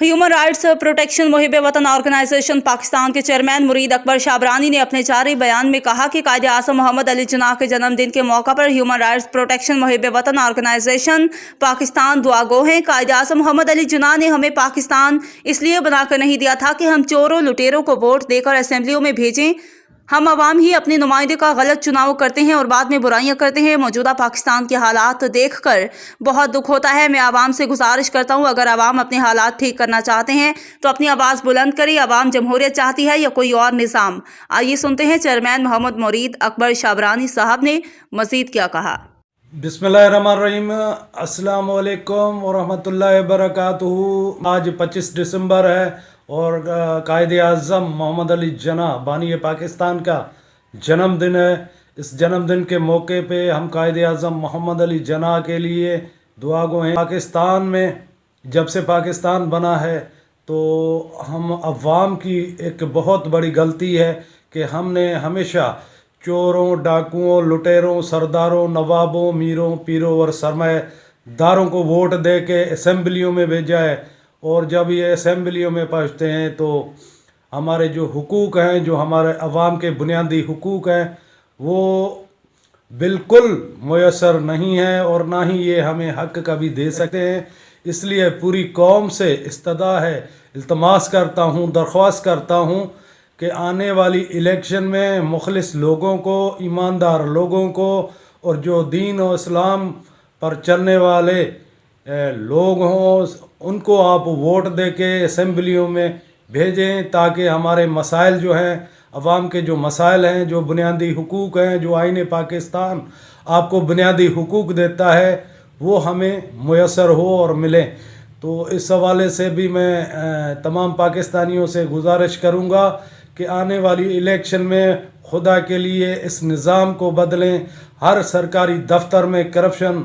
Human rights protection मुहिब वतन organisation Pakistan के chairman मुरीद अकबर शाबरानी ने अपने जारी बयान में कहा कि कायदे आज़म मोहम्मद अली जिन्नाह के जन्मदिन के मौका पर ह्यूमन राइट्स प्रोटेक्शन मुहिब वतन ऑर्गेनाइजेशन पाकिस्तान दुआगो है। कायदे आज़म मोहम्मद अली जिन्नाह ने हमें पाकिस्तान इसलिए बनाकर नहीं दिया था कि हम चोरों लुटेरों को वोट देकर असेंबलियों में भेजें। हम आवाम ही अपने नुमाइंदे का गलत चुनाव करते हैं और बाद में बुराइयां करते हैं। मौजूदा पाकिस्तान के हालात देखकर बहुत दुख होता है। मैं आवाम से गुजारिश करता हूं, अगर आवाम अपने हालात ठीक करना चाहते हैं तो अपनी आवाज़ बुलंद करें। आवाम जमहूरियत चाहती है या कोई और निज़ाम? आइए सुनते हैं चेयरमैन मोहम्मद मुरीद अकबर शाबरानी साहब ने मज़ीद क्या कहा। बिस्मिल्लाहिर्रहमानिर्रहीम, अस्सलाम वालेकुम वरहमतुल्लाहि वबरकातुहू। आज 25 दिसंबर है और कायदे आज़म मोहम्मद अली जिन्नाह बानी पाकिस्तान का जन्मदिन है। इस जन्मदिन के मौके पे हम कायदे आज़म मोहम्मद अली जिन्नाह के लिए दुआ गो हैं। पाकिस्तान में जब से पाकिस्तान बना है तो हम अवाम की एक बहुत बड़ी गलती है कि हमने हमेशा चोरों, डाकुओं, लुटेरों, सरदारों, नवाबों, मीरों, पीरों और सरमाएदारों को वोट दे के असेंबलियों में भेजा है। और जब ये असेंबलियों में पहुँचते हैं तो हमारे जो हुकूक हैं, जो हमारे अवाम के बुनियादी हुकूक हैं, वो बिल्कुल मुयस्सर नहीं है और ना ही ये हमें हक़ कभी दे सकते हैं। इसलिए पूरी कौम से इस्तदा है, इल्तमास करता हूँ, दरख्वास्त करता हूँ कि आने वाली इलेक्शन में मुखलिस लोगों को, ईमानदार लोगों को और जो दीन और इस्लाम पर चलने वाले लोग हों, उनको आप वोट दे के असेंबलियों में भेजें ताकि हमारे मसाइल जो हैं, अवाम के जो मसाइल हैं, जो बुनियादी हुकूक हैं, जो आईन पाकिस्तान आपको बुनियादी हुकूक देता है, वो हमें मुयस्सर हो और मिले। तो इस हवाले से भी मैं तमाम पाकिस्तानियों से गुजारिश करूँगा कि आने वाली इलेक्शन में खुदा के लिए इस निज़ाम को बदलें। हर सरकारी दफ्तर में करप्शन,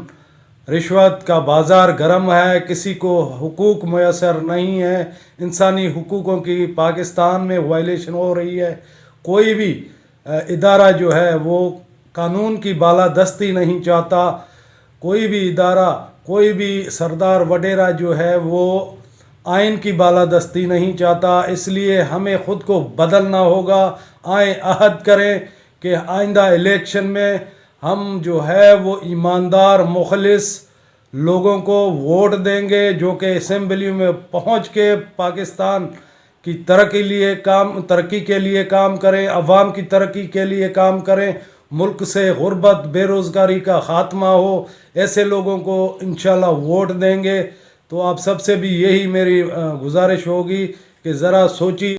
रिश्वत का बाज़ार गर्म है, किसी को हुकूक मुयस्सर नहीं है, इंसानी हुकूकों की पाकिस्तान में वायलेशन हो रही है। कोई भी इदारा जो है वो कानून की बालादस्ती नहीं चाहता। कोई भी इदारा, कोई भी सरदार वडेरा जो है वो आइन की बालादस्ती नहीं चाहता। इसलिए हमें ख़ुद को बदलना होगा। आए अहद करें कि आइंदा इलेक्शन में हम जो है वो ईमानदार मुखलिस लोगों को वोट देंगे, जो कि असेंबली में पहुंच के पाकिस्तान की तरक्की के लिए काम करें, अवाम की तरक्की के लिए काम करें, मुल्क से गुर्बत, बेरोज़गारी का ख़ात्मा हो। ऐसे लोगों को इंशाल्लाह वोट देंगे। तो आप सबसे भी यही मेरी गुजारिश होगी कि ज़रा सोचिए।